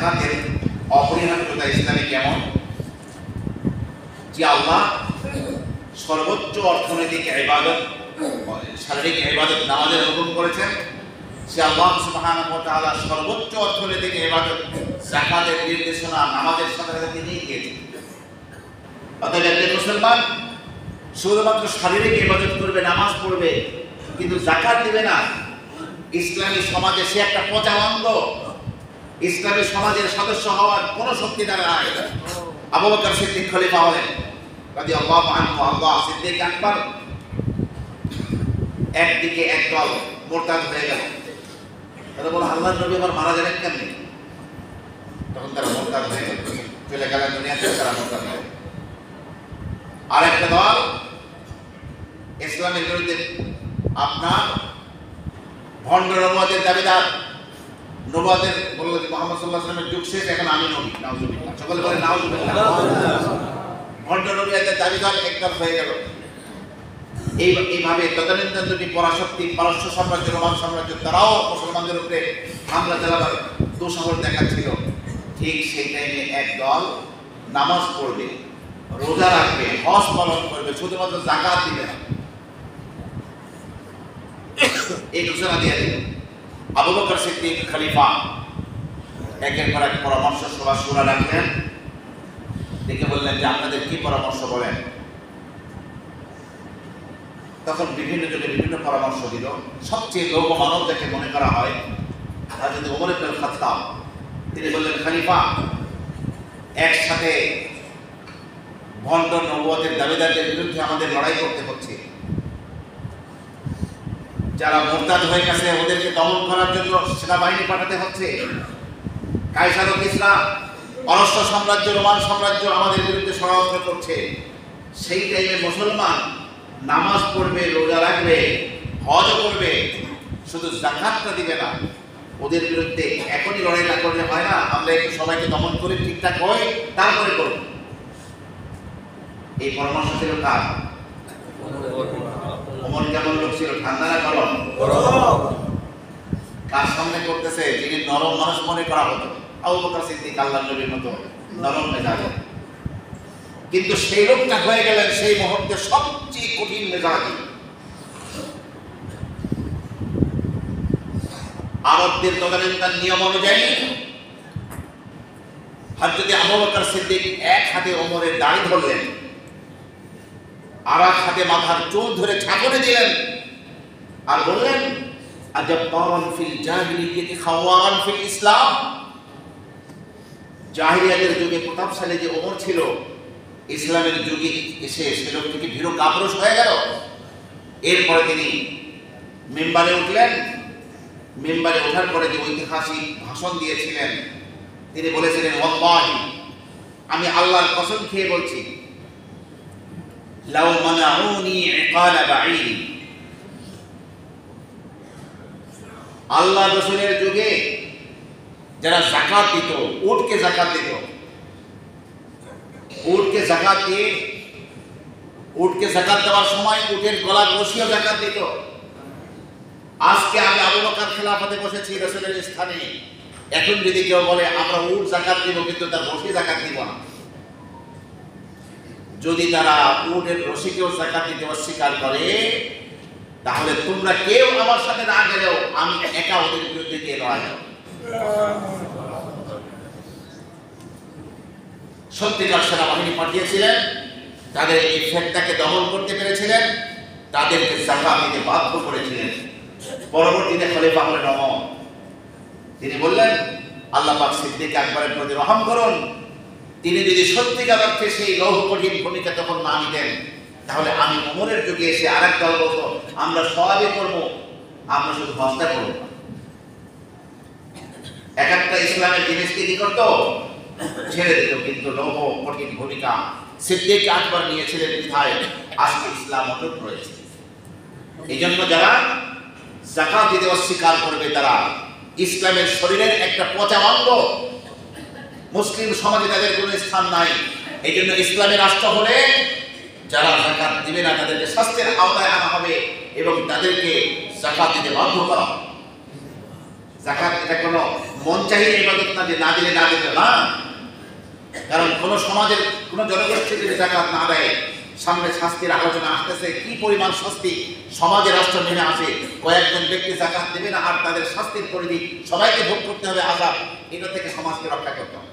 যাকাতের অপরিহার্যতা ইসলামে কেমন? যে আল্লাহ সর্বোচ্চ অর্থনৈতিক ইবাদত, শারীরিক ইবাদত নামাজের হুকুম করেছেন, সে আল্লাহ সুবহানাহু ওয়া তাআলা সর্বোচ্চ অর্থনৈতিক ইবাদত যাকাতের নির্দেশনা নামাজের সাথে সাথে তিনি দিয়েছেন। অতএব একজন মুসলমান শুধুমাত্র শারীরিক ইবাদত করবে, নামাজ পড়বে, কিন্তু যাকাত দিবে না, ইসলামী সমাজে সে একটা পচা অঙ্গ। ইসলামী সমাজের সদস্য হওয়ার কোন শক্তি তার নাই। আবু বকর সিদ্দিক খলিফা হলেন রাদিয়াল্লাহু আনহু, আল্লাহ সিদ্দিক আকবর, একদিকে একদল মুরতাদ হয়ে গেল। তারা বলে আল্লাহর নবী আবার মারা যাবেন কেমনে? তখন তারা মুরতাদ হয়ে গেল, চলে গেলেন দুনিয়া থেকে, তারা মুরতাদ হয়ে। আর একটা দল ইসলামের বিরুদ্ধে আপনার ভণ্ড নবুয়তের দাবিদার, নবুয়তের বলল যে মুহাম্মদ সাল্লাল্লাহু আলাইহি ওয়াসাল্লামের যুগ শেষ, এখন আমি নবী, নাউজুবিল্লাহ, সকলে বলে নাউজুবিল্লাহ। ভণ্ড নবুয়তের দাবিদার একদল হয়ে গেল। এইভাবে তদানীন্তন দুটি পরাশক্তি, পারস্য সাম্রাজ্য, রোমান সাম্রাজ্য, তারাও মুসলমানদের উপরে হামলা চালাবার দুঃসাহস দেখাচ্ছিল। ঠিক সেই টাইমে এক দল নামাজ পড়বে, রোজা রাখবে, হজ পালন করবে, শুধুমাত্র যাকাত দিবে না, এই ঘোষণা দিয়ে দিল। আবু বকর সিদ্দিক খলিফা একের পর এক পরামর্শ সভা শুরা রাখলেন, দেখে বললেন যে আপনাদের কি পরামর্শ বলেন। তখন বিভিন্ন জনে বিভিন্ন পরামর্শ দিল। সবচেয়ে লৌহ মানব যাকে মনে করা হয় হযরত ওমর ইবনে খাত্তাব, তিনি বললেন খলিফা, একসাথে ভণ্ড নবুয়তের দাবিদারদের বিরুদ্ধে আমাদের লড়াই করতে হচ্ছে। যারা মুরতাদ হয়ে গেছে ওদেরকে দমন করার জন্য সেনাবাহিনী পাঠাতে হচ্ছে। কায়সার ও কিসরা, পারস্য সাম্রাজ্য, রোমান সাম্রাজ্য আমাদের বিরুদ্ধে ষড়যন্ত্র করছে। সেই টাইমে মুসলমান নামাজ পড়বে, রোজা রাখবে, হজ করবে, শুধু যাকাতটা দিবে না। ওদের বিরুদ্ধে এখনই লড়াই না করলে হয় না, আমরা একটু সবাইকে দমন করে ঠিকঠাক হই, তারপরে করব। এই পরামর্শ ছিল কার? ওমর কেমন লোক ছিল? ঠান্ডা না গরম? কার সামনে করতেছে? যিনি নরম মানুষ মনে করা হতো, আবু বকর সিদ্দিক আল্লাহর নবীর মতো নরম মেজাজ। কিন্তু সেই লোকটা হয়ে গেলেন সেই মুহূর্তে সবচেয়ে কঠিন মেজাজি। আরবদের তদানীন্তন নিয়ম অনুযায়ী হযরত আবু বকর সিদ্দিক এক হাতে ওমরের দাড়ি ধরলেন, আর এক হাতে মাথার চুল ধরে ছাগলে দিলেন, আর বললেন আজাব্বারান ফিল জাহিলিয়্যাতি খাওয়ারান ফিল ইসলাম। জাহিলিয়াতের যুগে প্রতাপশালী যে ওমর ছিল, ইসলামের যুগে এসে সে লোক থেকে ভীরু কাপুরুষ হয়ে গেল। এরপরে তিনি মিম্বারে উঠলেন। মিম্বারে ওঠার পরে যে ঐতিহাসিক ভাষণ দিয়েছিলেন, তিনি বলেছিলেন ওয়াল্লাহি, আমি আল্লাহর কসম খেয়ে বলছি, লাউ মানাউনি ইকালা বাঈর, আল্লাহ রাসূলের যুগে যারা যাকাত দিত, উটকে যাকাত দিত, উটকে যাকাত দিয়ে, উটকে যাকাত দেওয়ার সময় উটের গলার রশিও যাকাত দিত। আজকে আমি আবু বকর খেলাফতে বসেছি রাসূলের স্থানে, এখন যদি কেউ বলে আমরা উট যাকাত দিব কিন্তু তার রশি যাকাত দিব না, যদি তারা উটের রশিকেও যাকাত দিতে অস্বীকার করে, তাহলে তোমরা কেউ আমার সাথে না গেলেও আমি একা ওদের বিরুদ্ধে গিয়ে লড়াই করব। সত্যিকার সেনাবাহিনী পাঠিয়েছিলেন, তাদের এই ফেতনাকে দমন করতে পেরেছিলেন, তাদেরকে যাকাত দিতে বাধ্য করেছিলেন। পরবর্তীতে খলিফা হলেন ওমর। তিনি বললেন আল্লাহ পাক সিদ্দিক আকবরের প্রতি রহম করুন, তিনি যদি সত্যিকার অর্থে সেই লৌহ কঠিন ভূমিকা তখন না নিতেন, তাহলে আমি ওমরের যুগে এসে আরেক দল বলতো আমরা সওয়াবই করব, আমরা শুধু হজটা করব না। এক একটা ইসলামের জিনিসকে কি করতো? ছেড়ে দিত। কিন্তু লৌহ কঠিন ভূমিকা সিদ্দিক আকবর নিয়েছিলেন বিধায় আজকে ইসলাম অটুট রয়েছে। এই জন্য যারা যাকাত দিতে অস্বীকার করবে তারা ইসলামের শরীরের একটা পচা অঙ্গ। মুসলিম সমাজে তাদের কোনো স্থান নাই। এই জন্য ইসলামী রাষ্ট্র হলে যারা যাকাত দিবে না তাদেরকে শাস্তির আওতায় আনা হবে এবং তাদেরকে যাকাত দিতে বাধ্য করা হবে। যাকাত এটা কোনো মন চাহি ইবাদত না যে না দিলে না কারণ কোনো সমাজের কোনো জনগোষ্ঠী যদি যাকাত না দেয় সামনে শাস্তির আলোচনা আসতেছে, কি পরিমাণ শাস্তি সমাজে রাষ্ট্র নেমে আসে। কয়েকজন ব্যক্তি যাকাত দেবে না আর তাদের শাস্তির পরিধি সবাইকে ভোগ করতে হবে আযাব, এটা থেকে সমাজকে রক্ষা করতে হবে।